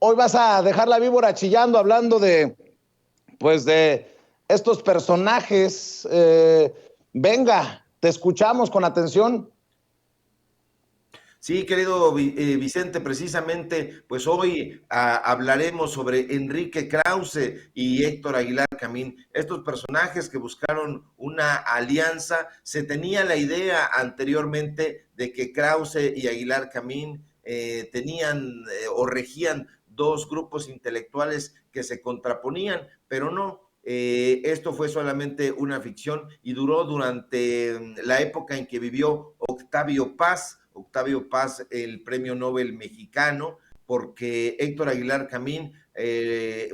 hoy vas a dejar la víbora chillando hablando de estos personajes. Venga, te escuchamos con atención. Sí, querido Vicente, precisamente, pues hoy hablaremos sobre Enrique Krause y Héctor Aguilar Camín, estos personajes que buscaron una alianza. Se tenía la idea anteriormente de que Krause y Aguilar Camín tenían o regían dos grupos intelectuales que se contraponían, pero no. Esto fue solamente una ficción y duró durante la época en que vivió Octavio Paz, el premio Nobel mexicano, porque Héctor Aguilar Camín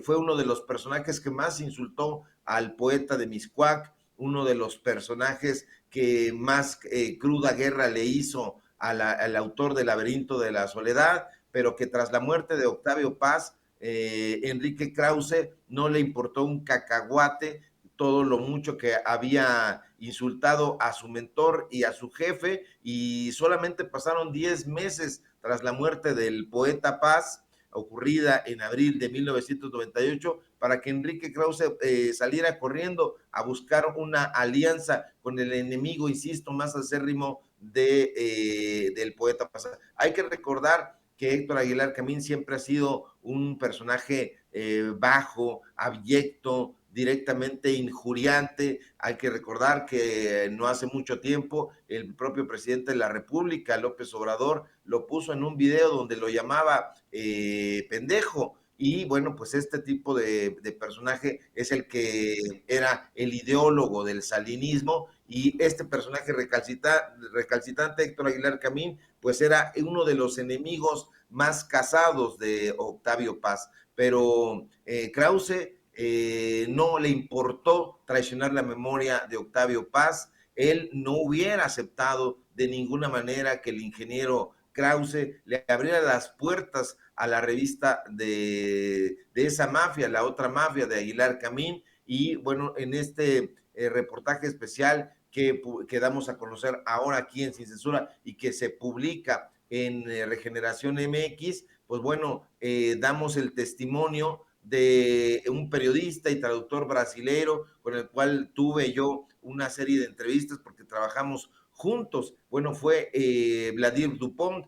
fue uno de los personajes que más insultó al poeta de Mixcoac, uno de los personajes que más cruda guerra le hizo al autor del Laberinto de la Soledad, pero que tras la muerte de Octavio Paz, Enrique Krause no le importó un cacahuate todo lo mucho que había insultado a su mentor y a su jefe, y solamente pasaron 10 meses tras la muerte del poeta Paz, ocurrida en abril de 1998, para que Enrique Krause saliera corriendo a buscar una alianza con el enemigo, insisto, más acérrimo del poeta Paz. Hay que recordar que Héctor Aguilar Camín siempre ha sido un personaje bajo, abyecto, directamente injuriante. Hay que recordar que no hace mucho tiempo el propio presidente de la República, López Obrador, lo puso en un video donde lo llamaba pendejo. Y bueno, pues este tipo de personaje es el que era el ideólogo del salinismo, y este personaje recalcitrante, Héctor Aguilar Camín, pues era uno de los enemigos más casados de Octavio Paz. Pero Krause no le importó traicionar la memoria de Octavio Paz. Él no hubiera aceptado de ninguna manera que el ingeniero Krause le abriera las puertas a la revista de esa mafia, la otra mafia de Aguilar Camín. Y bueno, en este reportaje especial que damos a conocer ahora aquí en Sin Censura y que se publica en Regeneración MX, pues bueno, damos el testimonio de un periodista y traductor brasilero con el cual tuve yo una serie de entrevistas porque trabajamos juntos. Bueno, fue Vladimir Dupont,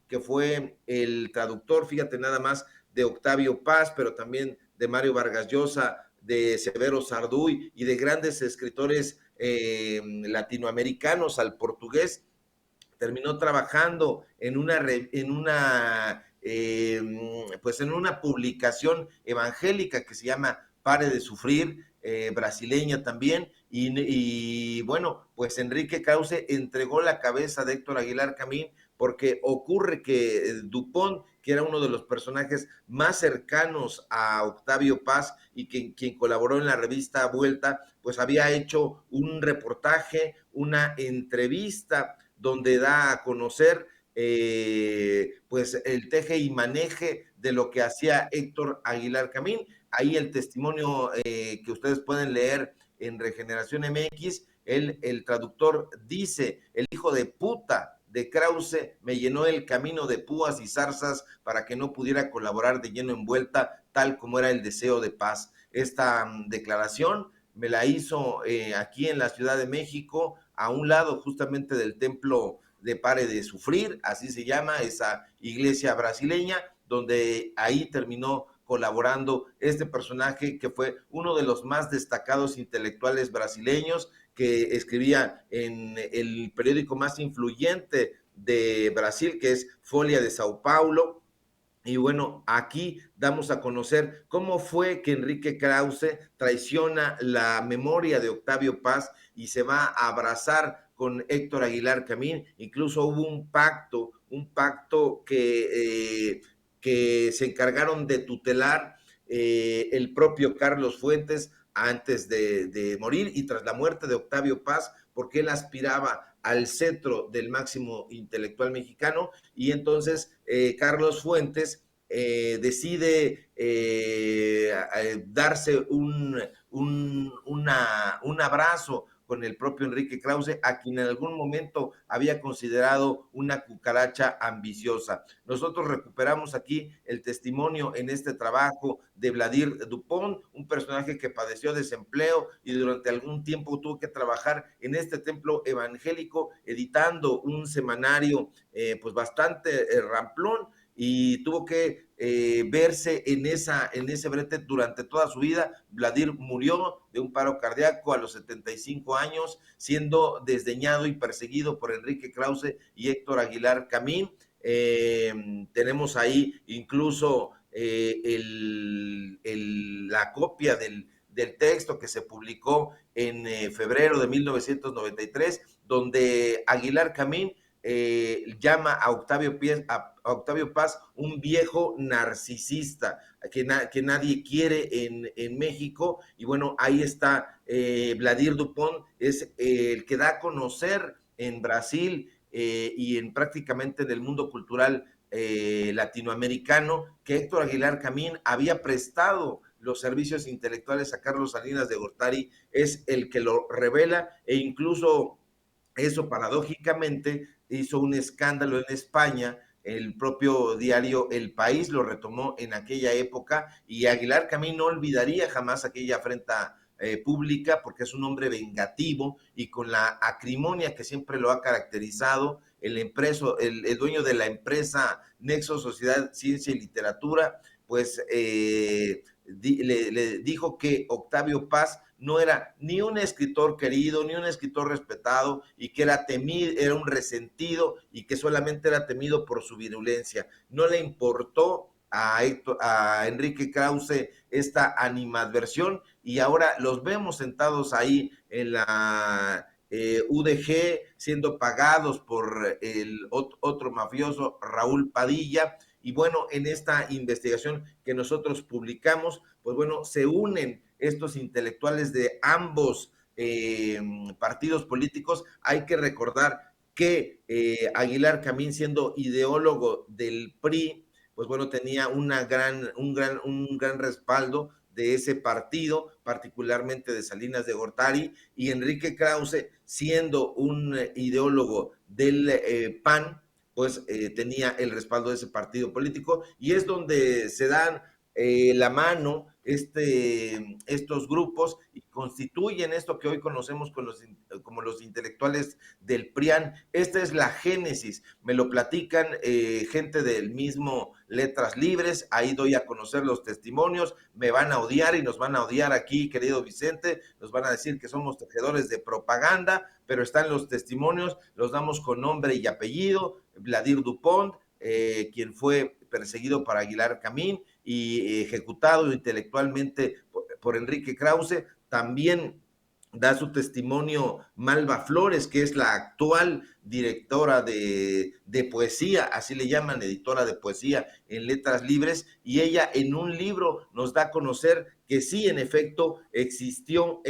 que fue el traductor, fíjate nada más, de Octavio Paz, pero también de Mario Vargas Llosa, de Severo Sarduy y de grandes escritores latinoamericanos al portugués. Terminó trabajando en una publicación evangélica que se llama Pare de Sufrir, brasileña también, y bueno, pues Enrique Krause entregó la cabeza de Héctor Aguilar Camín porque ocurre que Dupont, que era uno de los personajes más cercanos a Octavio Paz y quien colaboró en la revista Vuelta, pues había hecho un reportaje, una entrevista donde da a conocer pues el teje y maneje de lo que hacía Héctor Aguilar Camín. Ahí el testimonio que ustedes pueden leer en Regeneración MX, el traductor dice: el hijo de puta de Krause me llenó el camino de púas y zarzas para que no pudiera colaborar de lleno en Vuelta, tal como era el deseo de Paz. Esta declaración me la hizo aquí en la Ciudad de México, a un lado justamente del templo de Pare de Sufrir, así se llama esa iglesia brasileña, donde ahí terminó colaborando este personaje que fue uno de los más destacados intelectuales brasileños, que escribía en el periódico más influyente de Brasil, que es Folha de Sao Paulo. Y bueno, aquí damos a conocer cómo fue que Enrique Krause traiciona la memoria de Octavio Paz y se va a abrazar con Héctor Aguilar Camín. Incluso hubo un pacto que se encargaron de tutelar el propio Carlos Fuentes antes de morir y tras la muerte de Octavio Paz, porque él aspiraba al cetro del máximo intelectual mexicano. Y entonces Carlos Fuentes decide darse un abrazo con el propio Enrique Krause, a quien en algún momento había considerado una cucaracha ambiciosa. Nosotros recuperamos aquí el testimonio en este trabajo de Vladimir Dupont, un personaje que padeció desempleo y durante algún tiempo tuvo que trabajar en este templo evangélico editando un semanario pues bastante ramplón, y tuvo que verse en ese brete durante toda su vida. Vladimir murió de un paro cardíaco a los 75 años, siendo desdeñado y perseguido por Enrique Krause y Héctor Aguilar Camín. Tenemos ahí incluso la copia del texto que se publicó en febrero de 1993, donde Aguilar Camín llama a Octavio Paz un viejo narcisista que nadie quiere en México. Y bueno, ahí está Vladimir Dupont, es el que da a conocer en Brasil y en prácticamente en el mundo cultural latinoamericano que Héctor Aguilar Camín había prestado los servicios intelectuales a Carlos Salinas de Gortari. Es el que lo revela, e incluso eso paradójicamente hizo un escándalo en España. El propio diario El País lo retomó en aquella época, y Aguilar Camín no olvidaría jamás aquella afrenta pública, porque es un hombre vengativo y con la acrimonia que siempre lo ha caracterizado. El dueño de la empresa Nexo Sociedad, Ciencia y Literatura, pues le dijo que Octavio Paz no era ni un escritor querido, ni un escritor respetado, y que era temido, era un resentido, y que solamente era temido por su virulencia. No le importó a Enrique Krause esta animadversión, y ahora los vemos sentados ahí en la UDG, siendo pagados por el otro mafioso, Raúl Padilla. Y bueno, en esta investigación que nosotros publicamos, pues bueno, se unen estos intelectuales de ambos partidos políticos. Hay que recordar que Aguilar Camín, siendo ideólogo del PRI, pues bueno, tenía un gran respaldo de ese partido, particularmente de Salinas de Gortari, y Enrique Krause, siendo un ideólogo del PAN, pues tenía el respaldo de ese partido político, y es donde se dan la mano estos grupos y constituyen esto que hoy conocemos como los intelectuales del PRIAN. Esta es la génesis, me lo platican gente del mismo Letras Libres. Ahí doy a conocer los testimonios. Me van a odiar y nos van a odiar aquí, querido Vicente, nos van a decir que somos tejedores de propaganda, pero están los testimonios, los damos con nombre y apellido. Vladimir Dupont, quien fue perseguido por Aguilar Camín y ejecutado intelectualmente por Enrique Krause. También da su testimonio Malva Flores, que es la actual directora de poesía, así le llaman, editora de poesía en Letras Libres, y ella en un libro nos da a conocer que sí, en efecto, existió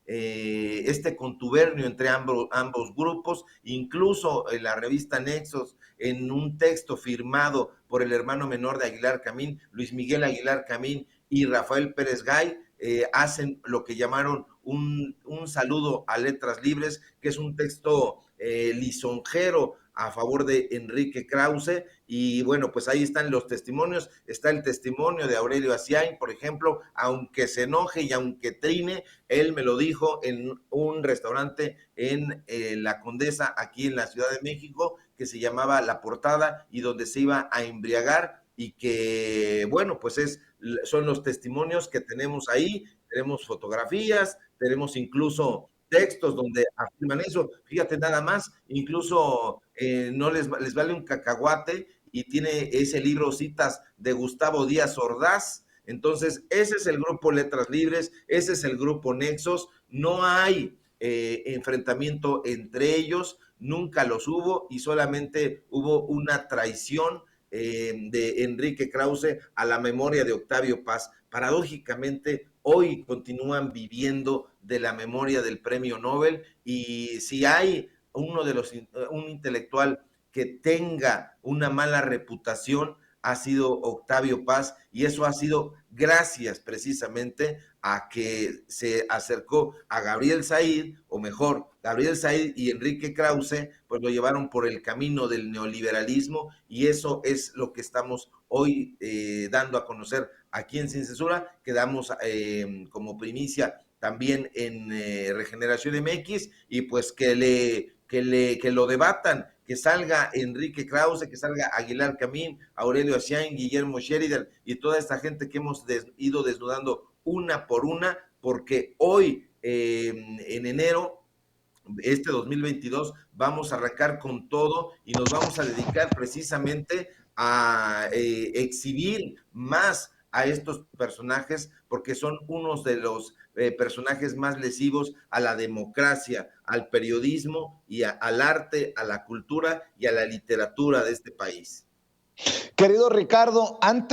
este contubernio entre ambos grupos. Incluso en la revista Nexos, en un texto firmado por el hermano menor de Aguilar Camín, Luis Miguel Aguilar Camín, y Rafael Pérez Gay, hacen lo que llamaron un saludo a Letras Libres, que es un texto lisonjero a favor de Enrique Krause. Y bueno, pues ahí están los testimonios. Está el testimonio de Aurelio Asiain, por ejemplo: aunque se enoje y aunque trine, él me lo dijo en un restaurante en La Condesa, aquí en la Ciudad de México, que se llamaba La Portada, y donde se iba a embriagar. Y que bueno, pues son los testimonios que tenemos ahí. Tenemos fotografías, tenemos incluso textos donde afirman eso. Fíjate nada más, incluso no les vale un cacahuate, y tiene ese libro citas de Gustavo Díaz Ordaz. Entonces, ese es el grupo Letras Libres, ese es el grupo Nexos. No hay enfrentamiento entre ellos, nunca los hubo, y solamente hubo una traición de Enrique Krause a la memoria de Octavio Paz. Paradójicamente, hoy continúan viviendo de la memoria del premio Nobel, y si hay un intelectual que tenga una mala reputación, ha sido Octavio Paz, y eso ha sido gracias precisamente a que se acercó a Gabriel Said, o mejor, Gabriel Said y Enrique Krause, pues lo llevaron por el camino del neoliberalismo, y eso es lo que estamos hoy dando a conocer aquí en Sin Censura, que damos como primicia también en Regeneración MX, y pues que lo debatan, que salga Enrique Krause, que salga Aguilar Camín, Aurelio Asiain, Guillermo Sheridan y toda esta gente que hemos ido desnudando una por una, porque hoy en enero este 2022 vamos a arrancar con todo y nos vamos a dedicar precisamente a exhibir más a estos personajes, porque son unos de los personajes más lesivos a la democracia, al periodismo y al arte, a la cultura y a la literatura de este país. Querido Ricardo, antes